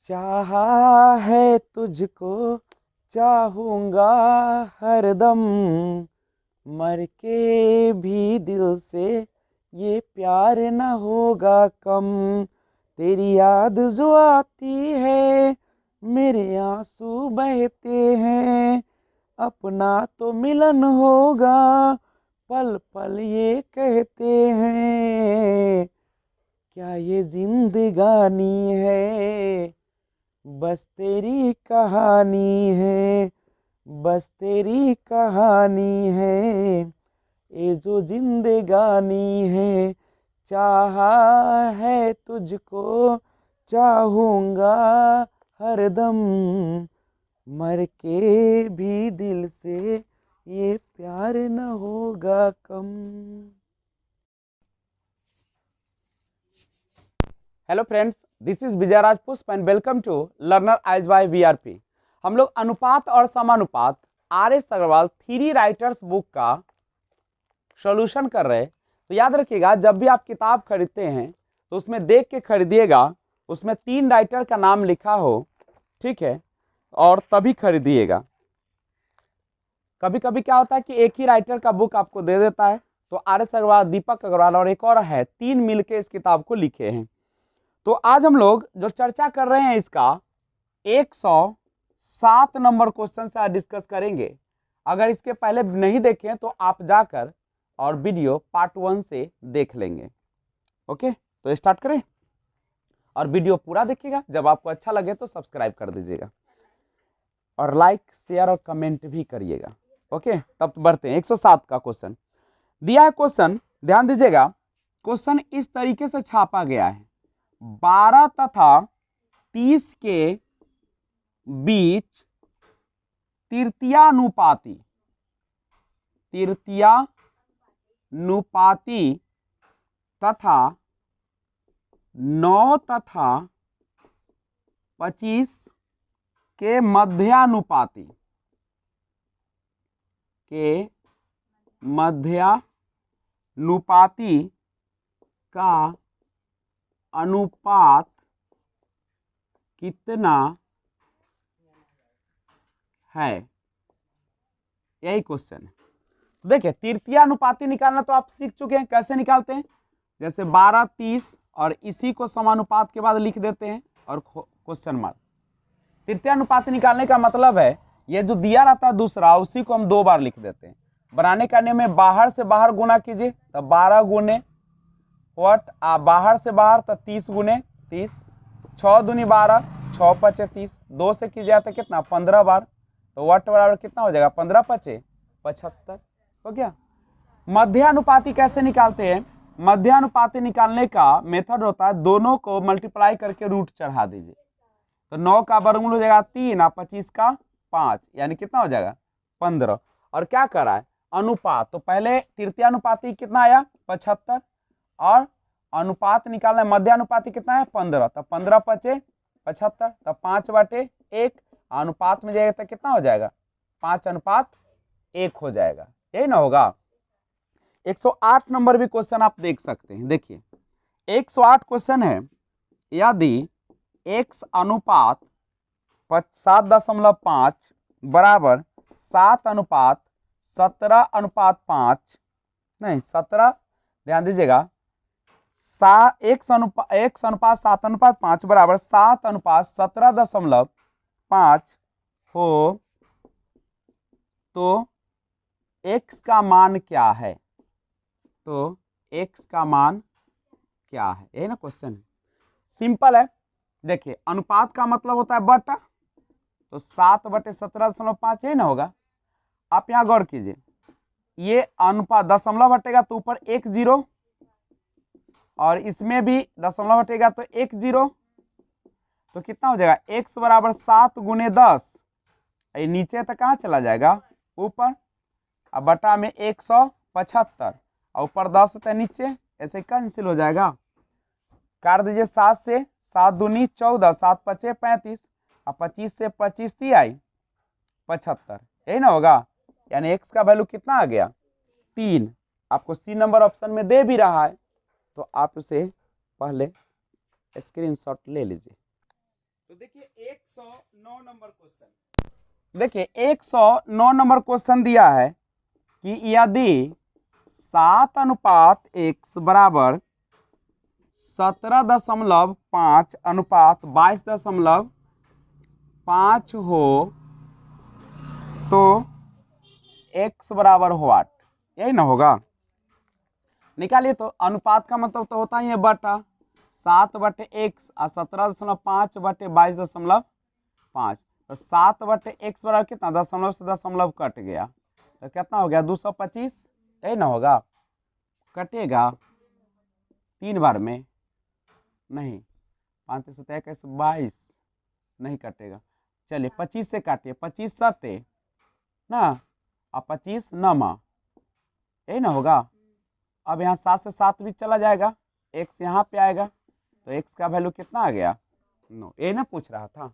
चाहा है तुझको चाहूंगा हरदम, मर के भी दिल से ये प्यार न होगा कम। तेरी याद जो आती है मेरे आंसू बहते हैं, अपना तो मिलन होगा पल पल ये कहते हैं। क्या ये जिंदगानी है बस तेरी कहानी है, बस तेरी कहानी है, ये जो जिंदगानी है। चाहा है तुझको चाहूंगा हरदम, मर के भी दिल से ये प्यार न होगा कम। Hello friends, this is Vijayraj Pushp and welcome to learner eyes by VRP. हम लोग अनुपात और समानुपात R S. Agarwal three writers book का सॉल्यूशन कर रहे हैं। तो याद रखिएगा, जब भी आप किताब खरीदते हैं तो उसमें देख के खरीदिएगा, उसमें 3 राइटर का नाम लिखा हो, ठीक है, और तभी खरीदिएगा। कभी कभी क्या होता है कि एक ही राइटर का बुक आपको दे देता है, तो आर.एस. अग्रवाल, दीपक अग्रवाल और एक और है, 3 मिलके इस किताब को लिखे हैं। तो आज हम लोग जो चर्चा कर रहे हैं इसका 107 नंबर क्वेश्चन से आज डिस्कस करेंगे। अगर इसके पहले नहीं देखें तो आप जाकर और वीडियो पार्ट 1 से देख लेंगे। ओके, तो स्टार्ट करें और वीडियो पूरा देखिएगा। जब आपको अच्छा लगे तो सब्सक्राइब कर दीजिएगा और लाइक शेयर और कमेंट भी करिएगा। ओके, तब बढ़ते हैं। 107 का क्वेश्चन दिया है। क्वेश्चन ध्यान दीजिएगा, क्वेश्चन इस तरीके से छापा गया है, 12 तथा 30 के बीच तृतीयानुपाती तथा 9 तथा 25 के मध्यानुपाती का अनुपात कितना है, यही क्वेश्चन है। तो देखिए, तृतीयानुपाती निकालना तो आप सीख चुके हैं, कैसे निकालते हैं। जैसे 12, 30 और इसी को समानुपात के बाद लिख देते हैं और क्वेश्चन मार्क। तृतीयानुपाती निकालने का मतलब है, ये जो दिया रहता है दूसरा, उसी को हम 2 बार लिख देते हैं। बनाने का नियम में बाहर से बाहर गुना कीजिए, तो 12 गुने वट, बाहर से बाहर तो 30 गुने 30, 6 दूनी 12, 6 पचे 30, 2 से कीजिए तो कितना 15 बार, तो वट बराबर कितना हो जाएगा 15 पचे 75। हो गया। मध्यानुपाती कैसे निकालते हैं। मध्यानुपाती निकालने का मेथड होता है, दोनों को मल्टीप्लाई करके रूट चढ़ा दीजिए, तो 9 का वर्गमूल हो जाएगा 3 और 25 का 5, यानी कितना हो जाएगा 15। और क्या करा है अनुपात, तो पहले तृतीयानुपाती कितना आया 75 और अनुपात निकालना है, मध्यानुपाती कितना है 15, तो 15 पचे 75, तो 5/1 अनुपात में जाएगा तो कितना हो जाएगा 5:1 हो जाएगा, यही ना होगा। 108 नंबर भी क्वेश्चन आप देख सकते हैं। देखिए 108 क्वेश्चन है, यदि x अनुपात 7.5 बराबर 7:17:5, नहीं 17, ध्यान दीजिएगा, x अनुपात 7:5 बराबर 7:17.5 हो तो x का मान क्या है। तो x का मान क्या है, यही ना क्वेश्चन है। सिंपल है। देखिए, अनुपात का मतलब होता है बटा, तो 7/17.5 यही ना होगा। आप यहां गौर कीजिए, ये अनुपात दशमलव हटेगा तो ऊपर 1 0, और इसमें भी दशमलव हटेगा तो 1 0, तो कितना हो जाएगा x बराबर 7 गुने 10, ये नीचे तक कहाँ चला जाएगा ऊपर, अब बटा में 175 और ऊपर 10 है नीचे, ऐसे कैंसिल हो जाएगा। काट दीजिए 7 से, 7 दूनी 14, 7 पचे 35 और 25 से 25 आई 75, यही ना होगा। यानी x का वैल्यू कितना आ गया 3। आपको सी नंबर ऑप्शन में दे भी रहा है, तो आप उसे पहले स्क्रीनशॉट ले लीजिए। तो देखिए 109 नंबर क्वेश्चन, देखिए 109 नंबर क्वेश्चन दिया है कि यदि 7:x बराबर 17.5:22.5 हो तो x बराबर व्हाट, यही ना होगा। निकालिए, तो अनुपात का मतलब तो होता ही है बटा 7/x और 17.5/22.5, तो 7/x बराबर कितना, दशमलव से दशमलव कट गया तो कितना हो गया 225, यही ना होगा। कटेगा 3 बार में नहीं, 5 से 21 22 नहीं कटेगा। चलिए 25 से काटिए, 25 सत्ते ना और 25 नमा, यही ना होगा। अब यहाँ 7 से 7 भी चला जाएगा, x यहाँ पे आएगा तो x का वैल्यू कितना आ गया 9, ये ना पूछ रहा था।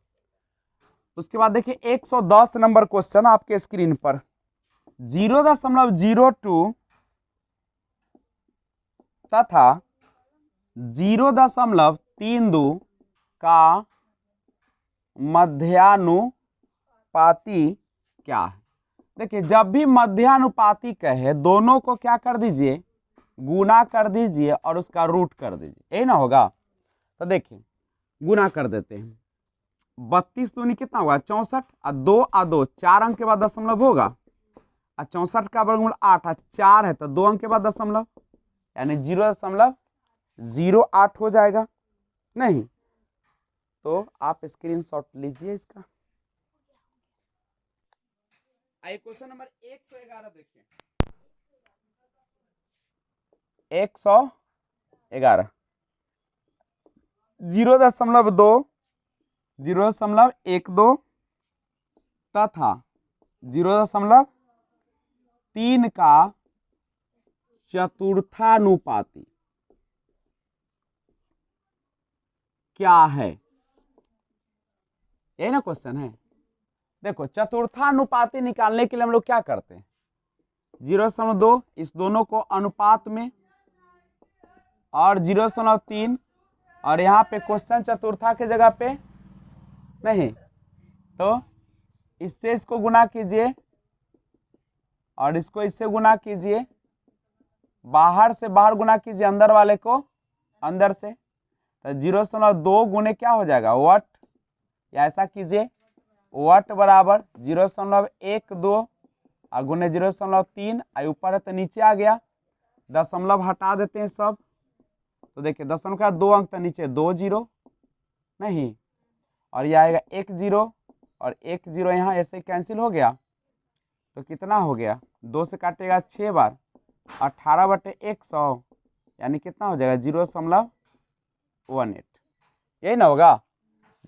उसके बाद देखिए 110 नंबर क्वेश्चन आपके स्क्रीन पर, 0.02 तथा 0.32 का मध्यानुपाती क्या है। देखिए जब भी मध्यानुपाती कहे दोनों को क्या कर दीजिए, गुना कर दीजिए और उसका रूट कर दीजिए, यही ना होगा। तो देखिए गुना कर देते हैं, 32 दूनी कितना होगा 64 और 2 और 2 4 अंक के बाद दशमलव होगा और 64 का वर्गमूल 8 और 4 है तो 2 अंक के बाद दशमलव, यानी 0.08 हो जाएगा। नहीं तो आप स्क्रीनशॉट लीजिए इसका। आइए क्वेश्चन नंबर 111 देखिए, 111 0.2 0.12 तथा 0.3 का चतुर्थानुपाती क्या है, यही ना क्वेश्चन है। देखो चतुर्थानुपाती निकालने के लिए हम लोग क्या करते हैं, 0.2 इस दोनों को अनुपात में और 0.3 और यहाँ पे क्वेश्चन चतुर्था के जगह पे नहीं, तो इससे इसको गुना कीजिए और इसको इससे गुना कीजिए, बाहर से बाहर गुना कीजिए, अंदर वाले को अंदर से, तो 0.2 गुने क्या हो जाएगा वट, या ऐसा कीजिए वट बराबर 0.12 और गुने 0.3 ऊपर है तो नीचे आ गया, दशमलव हटा देते हैं सब, तो देखिए दशमलव का 2 अंक तो नीचे 2 0 नहीं, और यह आएगा 1 0 और 1 0 यहाँ ऐसे कैंसिल हो गया, तो कितना हो गया 2 से काटेगा 6 बार, 18/100 यानी कितना हो जाएगा 0.18, यही ना होगा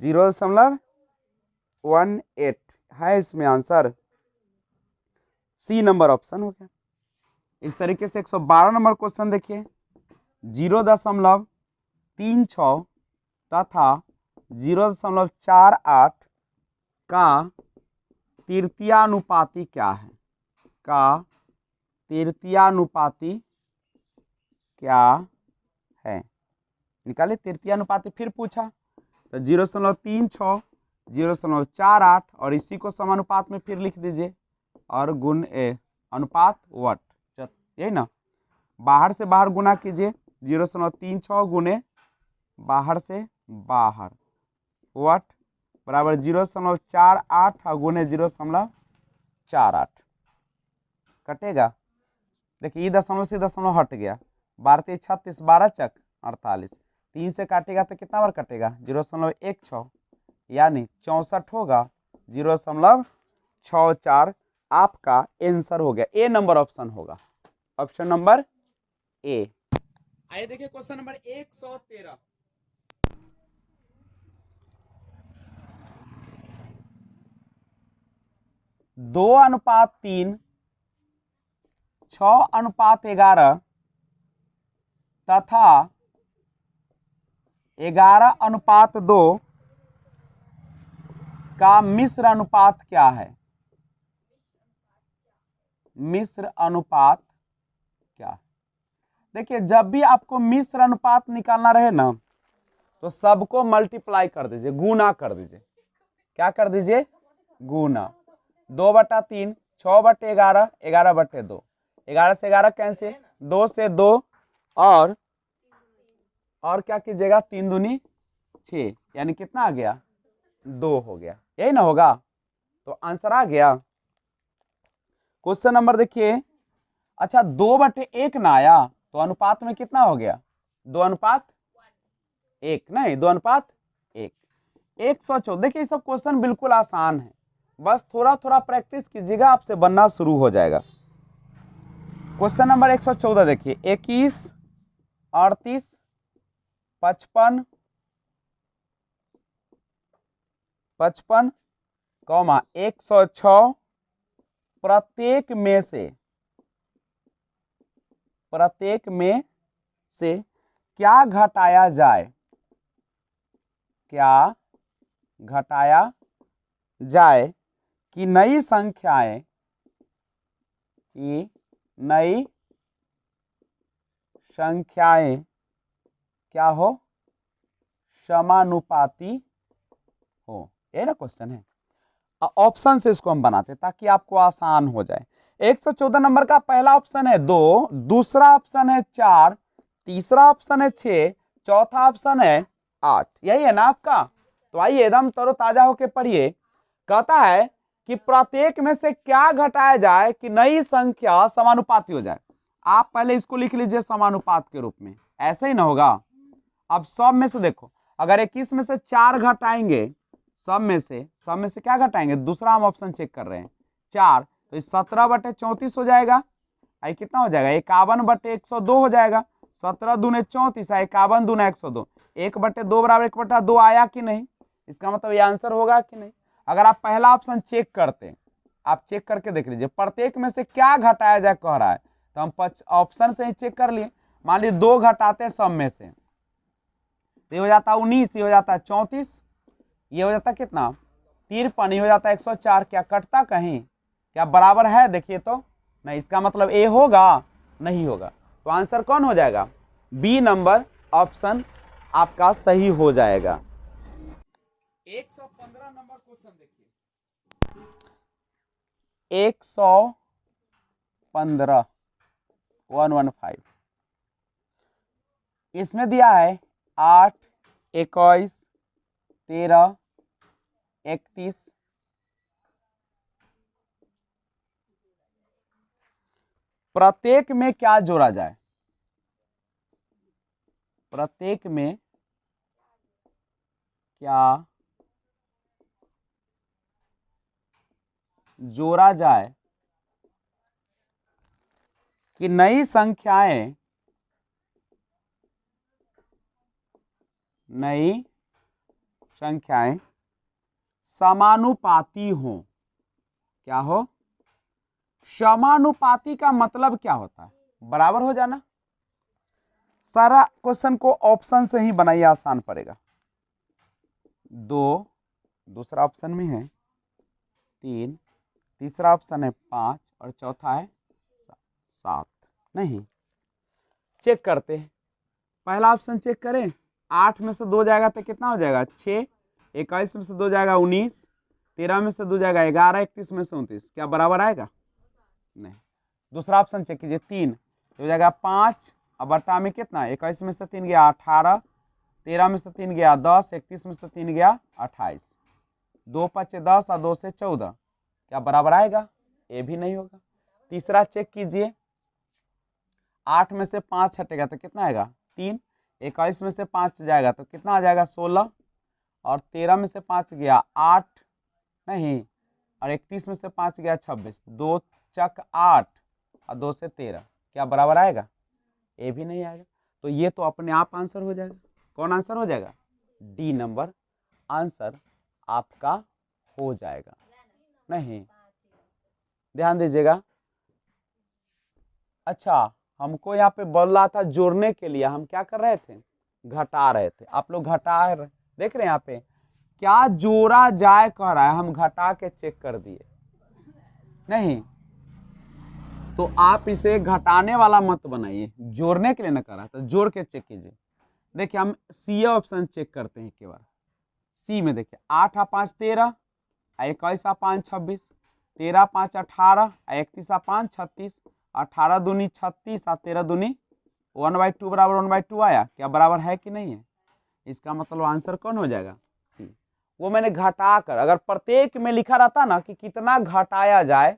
0.18 है इसमें आंसर, सी नंबर ऑप्शन हो गया। इस तरीके से 112 नंबर क्वेश्चन देखिए, 0.36 तथा 0.48 का तृतीयानुपाती क्या है, का तृतीयानुपाती क्या है, निकालिए तृतीयानुपाती। फिर पूछा तो 0.36 0.48 और इसी को समानुपात में फिर लिख दीजिए और गुण अनुपात वट, यही ना, बाहर से बाहर गुना कीजिए, 0.36 गुने बाहर से बाहर वट बराबर 0.48 और गुने 0.48 कटेगा। देखिए ये दशमलव से दशमलव हट गया, 12 36 12 चक 48, 3 से काटेगा तो कितना बार कटेगा 0.16 यानी 64 होगा 0.64, आपका आंसर हो गया, ए नंबर ऑप्शन होगा, ऑप्शन नंबर ए। आइए देखिए क्वेश्चन नंबर 113, 2:3 6:11 तथा 11:2 का मिश्र अनुपात क्या है, मिश्र अनुपात क्या है। देखिए जब भी आपको मिश्र अनुपात निकालना रहे ना तो सबको मल्टीप्लाई कर दीजिए, गुना कर दीजिए। क्या कर दीजिए? गुना। 2/3, 6/11, 11/2, 11 से 11 कैंसिल, 2 से 2, और क्या कीजिएगा, 3 दूनी 6, यानी कितना आ गया? 2 हो गया। यही ना होगा? तो आंसर आ गया। क्वेश्चन नंबर देखिए। अच्छा, 2/1 ना आया तो अनुपात में कितना हो गया? 2:1 नहीं, 2:1। 114। देखिए सब क्वेश्चन बिल्कुल आसान है, बस थोड़ा थोड़ा प्रैक्टिस कीजिएगा, आपसे बनना शुरू हो जाएगा। क्वेश्चन नंबर 114 देखिए। 21, 38, 55, 55, 106 प्रत्येक में से क्या घटाया जाए? क्या घटाया जाए कि नई संख्याएं क्या हो? समानुपाती हो। ये ना क्वेश्चन है। ऑप्शन से इसको हम बनाते हैं ताकि आपको आसान हो जाए। 114 नंबर का पहला ऑप्शन है 2, दूसरा ऑप्शन है 4, तीसरा ऑप्शन है 6, चौथा ऑप्शन है 8। यही है ना आपका? तो आइए एकदम तरोताजा होकर पढ़िए। कहता है कि प्रत्येक में से क्या घटाया जाए कि नई संख्या समानुपाती हो जाए। आप पहले इसको लिख लीजिए समानुपात के रूप में, ऐसे ही ना होगा? अब सब में से देखो, अगर 21 में से 4 घटाएंगे, सब में से क्या घटाएंगे? दूसरा हम ऑप्शन चेक कर रहे हैं, 4, तो 17/34 हो जाएगा। आई कितना हो जाएगा? 51/102 हो जाएगा। 17 दूने 34, 51 दूना 102, 1/2 बराबर 1/2 आया कि नहीं? इसका मतलब ये आंसर होगा कि नहीं? अगर आप पहला ऑप्शन चेक करते, आप चेक करके देख लीजिए प्रत्येक में से क्या घटाया जाए कह रहा है, तो हम ऑप्शन से ही चेक कर लिए। मान लीजिए 2 घटाते सब में से, ये हो जाता 19, ये हो जाता 34, ये हो जाता कितना? 53, ये हो जाता 104। क्या कटता कहीं? क्या बराबर है? देखिए तो नहीं, इसका मतलब ए होगा? नहीं होगा। तो आंसर कौन हो जाएगा? बी नंबर ऑप्शन आपका सही हो जाएगा। 115 नंबर क्वेश्चन देखिए। 115, 115, इसमें दिया है 8, 21, 13, 31, प्रत्येक में क्या जोड़ा जाए? प्रत्येक में क्या जोड़ा जाए कि नई संख्याएं समानुपाती हो। क्या हो? समानुपाती का मतलब क्या होता है? बराबर हो जाना। सारा क्वेश्चन को ऑप्शन से ही बनाइए, आसान पड़ेगा। 2 दूसरा ऑप्शन में है, 3 तीसरा ऑप्शन है, 5 और चौथा है 7। नहीं, चेक करते हैं। पहला ऑप्शन चेक करें। 8 में से 2 जाएगा तो कितना हो जाएगा? 6, 21 में से 2 जाएगा 19, 13 में से 2 जाएगा 11, 31 में से 29। क्या बराबर आएगा? नहीं। दूसरा ऑप्शन चेक कीजिए, 3 हो जाएगा 5, अब बट्टा में कितना? 21 में से 3 गया 18, 13 में से 3 गया 10, 31 में से 3 गया 28, 2 5 10 और 2 से 14। क्या बराबर आएगा? ये भी नहीं होगा। तीसरा चेक कीजिए, 8 में से 5 हटेगा तो कितना आएगा? 3, 21 में से 5 जाएगा तो कितना आ जाएगा? 16, और 13 में से 5 गया 8, नहीं, और 31 में से 5 गया 26, 2 चक 8 और 2 से 13। क्या बराबर आएगा? ये भी नहीं आएगा। तो ये तो अपने आप आंसर हो जाएगा। कौन आंसर हो जाएगा? डी नंबर आंसर आपका हो जाएगा। नहीं, ध्यान दीजिएगा। अच्छा, हमको यहाँ पे बोल रहा था जोड़ने के लिए, हम क्या कर रहे थे? घटा रहे थे। आप लोग घटा रहे, देख रहे हैं यहाँ पे क्या जोड़ा जाए कह रहा है, हम घटा के चेक कर दिए। नहीं, तो आप इसे घटाने वाला मत बनाइए, जोड़ने के लिए ना कर रहा था, जोड़ के चेक कीजिए। देखिए हम सी ऑप्शन चेक करते हैं केवल। सी में देखिए 8 आ 5 13, 21 आ 5 26, 13 5 18, 31 आ 5 36, 18 दूनी 36 और 13 दूनी 1/2 बराबर 1/2 आया। क्या बराबर है कि नहीं है? इसका मतलब आंसर कौन हो जाएगा? सी। वो मैंने घटा कर, अगर प्रत्येक में लिखा रहता ना कि कितना घटाया जाए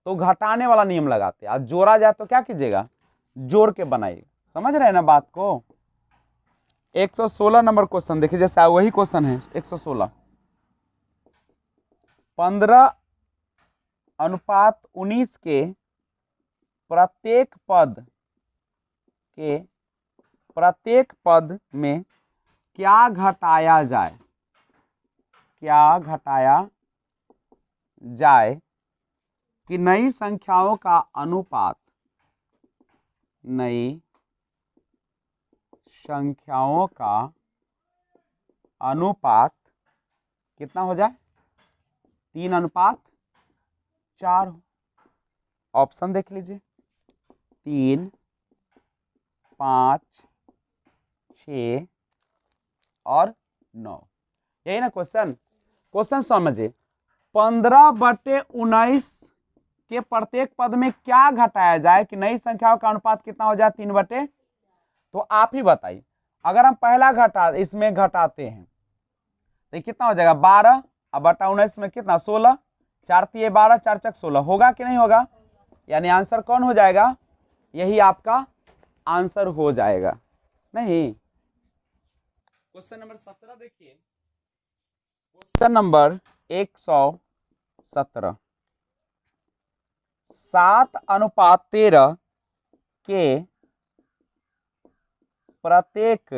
तो घटाने वाला नियम लगाते, और जोड़ा जाए तो क्या कीजिएगा? जोड़ के बनाइएगा। समझ रहे हैं ना बात को? 116 नंबर क्वेश्चन देखिए, जैसा वही क्वेश्चन है 116। 15:19 के प्रत्येक पद में क्या घटाया जाए? क्या घटाया जाए कि नई संख्याओं का अनुपात, नई संख्याओं का अनुपात कितना हो जाए? 3:4। ऑप्शन देख लीजिए, 3, 5, 6 और 9। यही ना क्वेश्चन? क्वेश्चन समझिए, 15/19 के प्रत्येक पद में क्या घटाया जाए कि नई संख्याओं का अनुपात कितना हो जाए? 3/। तो आप ही बताइए, अगर हम पहला इसमें घटाते हैं तो कितना हो जाएगा? 12 और बटा 19 में कितना? 16, 4 तिये 12, 4 चक 16। होगा कि नहीं होगा? यानी आंसर कौन हो जाएगा? यही आपका आंसर हो जाएगा। नहीं, क्वेश्चन नंबर 17 देखिए, क्वेश्चन नंबर 117। 7:13 के प्रत्येक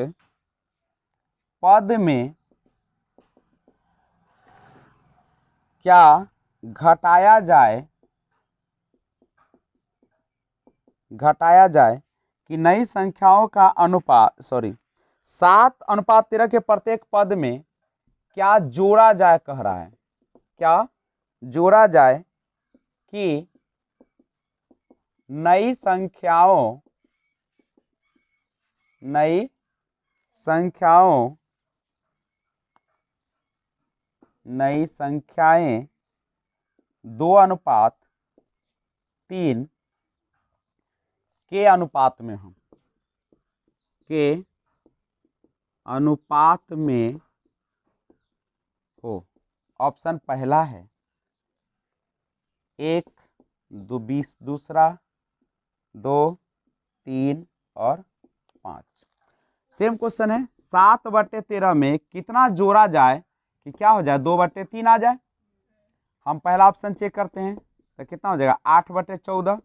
पद में क्या घटाया जाए कि नई संख्याओं का अनुपात, 7:13 के प्रत्येक पद में क्या जोड़ा जाए कह रहा है। क्या जोड़ा जाए कि नई संख्याएं 2:3 के अनुपात में हो। ऑप्शन पहला है 1, 2, 20 दूसरा, 2, 3 और 5। सेम क्वेश्चन है, 7/13 में कितना जोड़ा जाए कि क्या हो जाए? 2/3 आ जाए। हम पहला ऑप्शन चेक करते हैं तो कितना हो जाएगा? 8/14,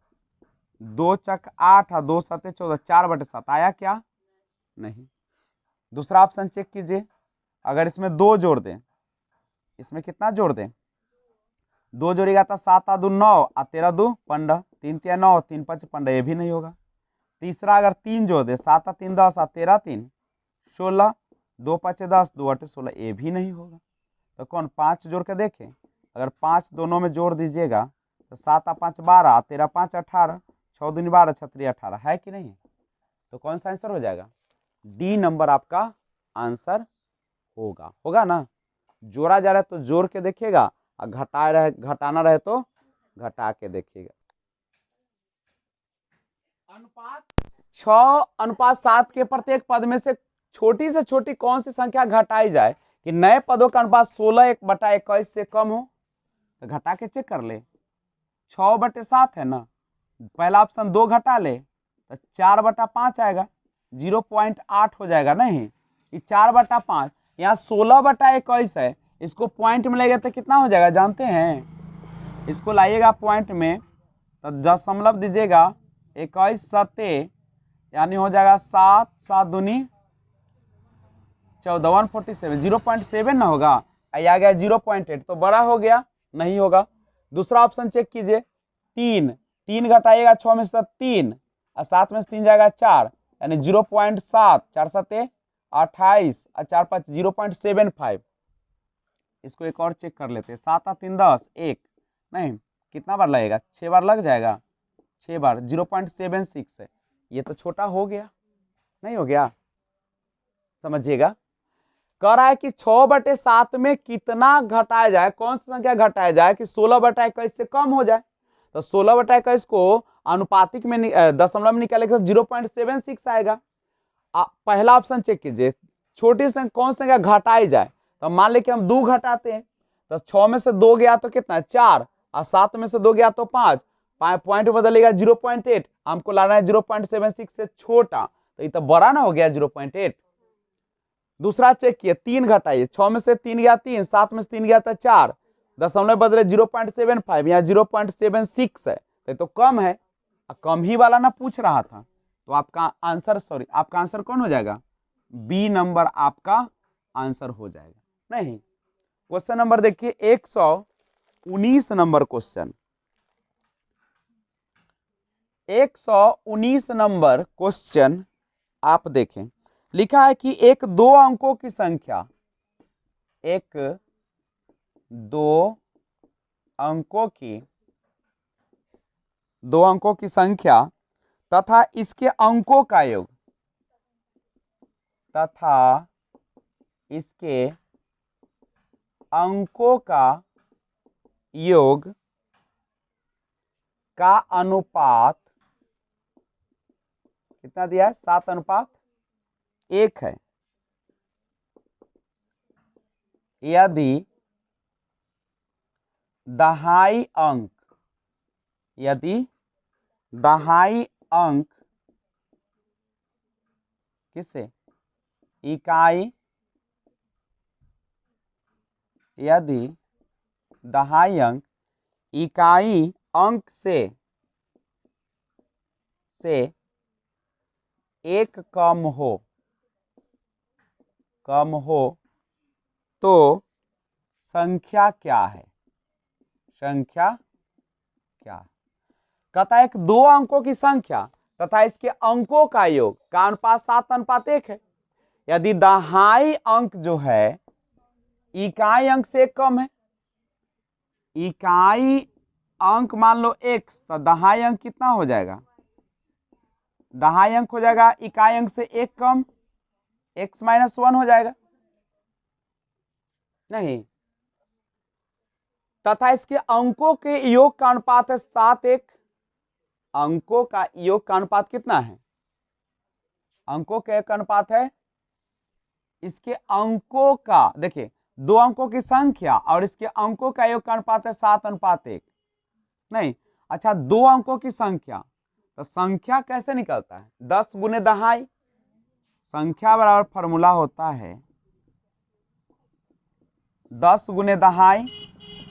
2 चक 8 और 2 सते 14, 4/7 आया क्या? नहीं। दूसरा ऑप्शन चेक कीजिए, अगर इसमें 2 जोड़ दें, इसमें कितना जोड़ दें? 2 जोड़ेगा तो 7 आ 2 9 और 13 2 15, 3 तिया 9, 3 5 15, ये भी नहीं होगा। तीसरा अगर 3 जोड़ दे, 7 आ 3 10 और 13 3 16, 2 5 10, 2 8 16, ये भी नहीं होगा। तो कौन? 5 जोड़ के देखें, अगर 5 दोनों में जोड़ दीजिएगा तो 7 आ 5 12, 13 5 18, 6 दूनी 12, 6 3 18, है कि नहीं? तो कौन सा आंसर हो जाएगा? डी नंबर आपका आंसर होगा ना। जोड़ा जा रहा है तो जोड़ के देखिएगा, और घटाना रहे तो घटा के देखिएगा। अनुपात 6:7 के प्रत्येक पद में से छोटी से छोटी कौन सी संख्या घटाई जाए कि नए पदों का अनुपात 16/21 से कम हो? तो घटा के चेक कर ले, 6/7 है ना, पहला ऑप्शन 2 घटा ले तो 4/5 आएगा, 0.8 हो जाएगा। नहीं, ये 4/5, यहाँ 16/21 है, इसको पॉइंट में लेगा तो कितना हो जाएगा जानते हैं? इसको लाइएगा पॉइंट में तो दशमलव दीजिएगा, 21 सते यानी हो जाएगा 7 7 दूनी 14, 147, 0.7 ना होगा, आ गया 0.8, तो बड़ा हो गया, नहीं होगा। दूसरा ऑप्शन चेक कीजिए, 3 घटाइएगा 6 में से 3 और 7 में से 3 जाएगा 4, यानी 0.7, 4 सते 28 और 4 5 0.75। इसको एक और चेक कर लेते हैं, 7 और 3 10, 1 नहीं, कितना बार लगेगा? 6 बार लग जाएगा, 6 बार 0.76 है, ये तो छोटा हो गया, नहीं हो गया? समझिएगा। कह रहा है कि 6/7 में कितना घटाया जाए, कौन सी संख्या घटाया जाए कि 16/21 से कम हो जाए। तो 16/21 को अनुपातिक में दशमलव में निकालेगा तो 0.76 आएगा। पहला ऑप्शन चेक कीजिए, छोटी संख्या कौन सी संख्या घटाई जाए। तो मान लें कि हम 2 घटाते हैं, तो 6 में से 2 गया तो कितना, 4, और 7 में से 2 गया तो 5, पॉइंट बदलेगा 0.8, हमको लाना है 0.76 से छोटा, तो ये तो बड़ा ना हो गया 0.8। दूसरा चेक किए, 3 घटाइए, 6 में से 3 गया 3, 7 में से 3 गया था 4, दशमलव बदले 0.75, यहाँ 0.76 है, तो कम है, कम ही वाला ना पूछ रहा था। तो आपका आंसर, आपका आंसर कौन हो जाएगा, बी नंबर आपका आंसर हो जाएगा। नहीं, क्वेश्चन नंबर देखिए 119 नंबर क्वेश्चन, 119 नंबर क्वेश्चन आप देखें। लिखा है कि एक 2 अंकों की संख्या, एक 2 अंकों की संख्या तथा इसके अंकों का योग, तथा इसके अंकों का योग का अनुपात कितना दिया है, 7:1 है। यदि दहाई अंक किससे, इकाई, यदि दहाई अंक इकाई अंक से एक कम तो संख्या क्या है, कहता है एक 2 अंकों की संख्या तथा इसके अंकों का योग का अनुपात 7:1 है। यदि दहाई अंक जो है इकाई अंक से एक कम है, इकाई अंक मान लो x, तो दहाई अंक कितना हो जाएगा, दहाई अंक हो जाएगा इकाई अंक से एक कम, x-1 हो जाएगा। नहीं, तथा इसके अंकों के योग का अनुपात है 7:1। अंकों का योग का अनुपात कितना है, अंकों का एक अनुपात है, इसके अंकों का, देखिए 2 अंकों की संख्या और इसके अंकों का योग का अनुपात है 7:1। नहीं, अच्छा 2 अंकों की संख्या, तो संख्या कैसे निकलता है, 10 गुने दहाई, संख्या बराबर फॉर्मूला होता है 10 गुने दहाई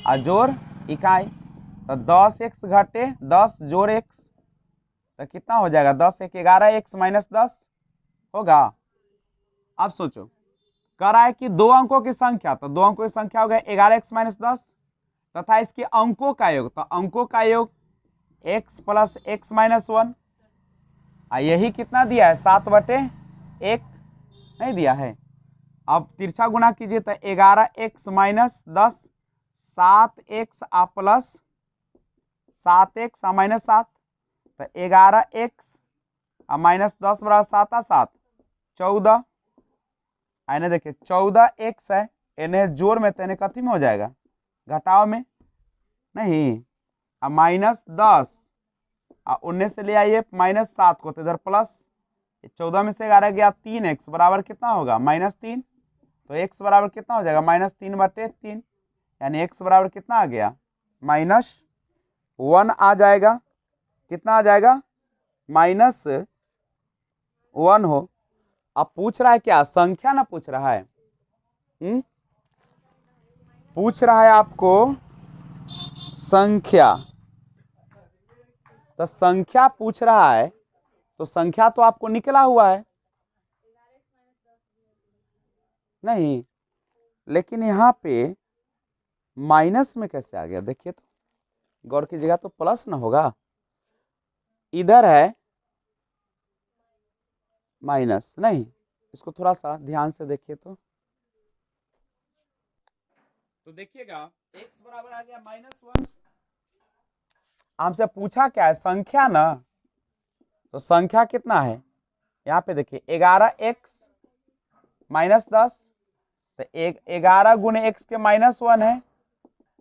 और जोड़ इकाई, तो 10x घटे 10 जोड़ x, तो कितना हो जाएगा, 10 1 11x - 10 होगा। अब सोचो, कह रहा है कि 2 अंकों की संख्या, तो 2 अंकों की संख्या हो गया 11x - 10 तथा इसके अंकों का योग, तो अंकों का योग x + x - 1, यही कितना दिया है 7/1 नहीं दिया है। अब तिरछा गुना कीजिए तो 11x - 10, 7x प्लस 7x -7, तो 11x -10 बराबर 7 और 7 14, आने देखिए 14x है, इन्हें जोड़ में तो इन्हें कथी में हो जाएगा, घटाव में, नहीं, -10 और 19 से ले आइए -7 को, तो इधर प्लस, 14 में से 11 गया 3x बराबर कितना होगा -3, तो x बराबर कितना हो जाएगा -3/3, यानी x बराबर कितना आ गया -1 आ जाएगा। कितना आ जाएगा, -1 हो। अब पूछ रहा है क्या, संख्या ना पूछ रहा है, पूछ रहा है आपको संख्या, तो संख्या पूछ रहा है, तो संख्या तो आपको निकला हुआ है, नहीं, लेकिन यहाँ पे माइनस में कैसे आ गया, देखिए तो गौर कीजिएगा, तो प्लस ना होगा, इधर है माइनस, नहीं, इसको थोड़ा सा ध्यान से देखिए तो देखिएगा x बराबर आ गया -1। हमसे पूछा क्या है, संख्या ना, तो संख्या कितना है, यहाँ पे देखिए 11x -10, तो 11 गुने x के -1 है,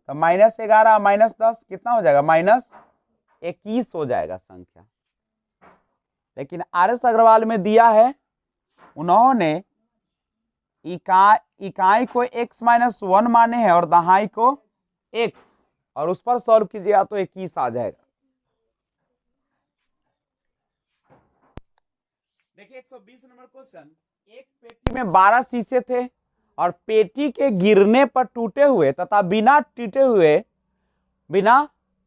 तो -11 -10 कितना हो जाएगा, -21 हो जाएगा संख्या। लेकिन RS अग्रवाल में दिया है, उन्होंने इकाई को x-1 माने हैं और दहाई को x, और उस पर सॉल्व कीजिएगा तो 21 आ जाएगा। देखिए 120 नंबर क्वेश्चन, एक पेटी में 12 शीशे थे और पेटी के गिरने पर टूटे हुए तथा बिना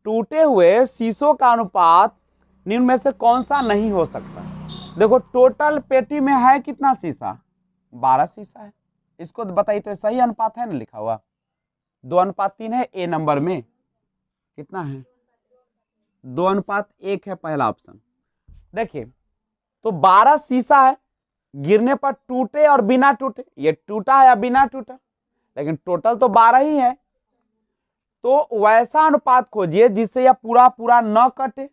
टूटे हुए शीशों का अनुपात निम्न में से कौन सा नहीं हो सकता। देखो टोटल पेटी में है कितना शीशा, 12 शीशा है। इसको बताइए तो सही अनुपात है ना लिखा हुआ, 2:3 है। ए नंबर में कितना है, 2:1 है पहला ऑप्शन। देखिए तो 12 शीशा है, गिरने पर टूटे और बिना टूटे, ये टूटा है या बिना टूटा, लेकिन टोटल तो 12 ही है। तो वैसा अनुपात खोजिए जिससे यह पूरा पूरा न कटे,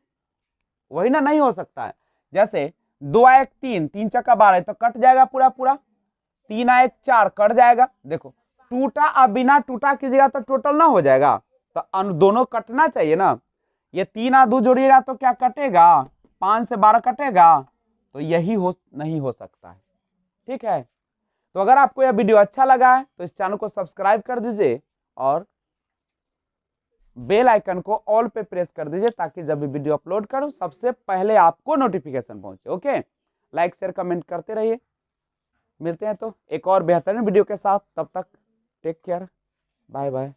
वही ना, नहीं हो सकता है। जैसे 2 1 3, 3 चक्का 12 तो कट जाएगा पूरा पूरा, 3 1 4 कट जाएगा। देखो टूटा और बिना टूटा कीजिएगा तो टोटल ना हो जाएगा, तो दोनों कटना चाहिए ना। ये 3 और 2 जोड़िएगा तो क्या कटेगा, 5 से 12 कटेगा, तो यही नहीं हो सकता है। ठीक है, तो अगर आपको यह वीडियो अच्छा लगा है तो इस चैनल को सब्सक्राइब कर दीजिए और बेल आइकन को ऑल पे प्रेस कर दीजिए, ताकि जब भी वीडियो अपलोड करूं सबसे पहले आपको नोटिफिकेशन पहुंचे। ओके, लाइक शेयर कमेंट करते रहिए। मिलते हैं तो एक और बेहतरीन वीडियो के साथ, तब तक टेक केयर, बाय बाय।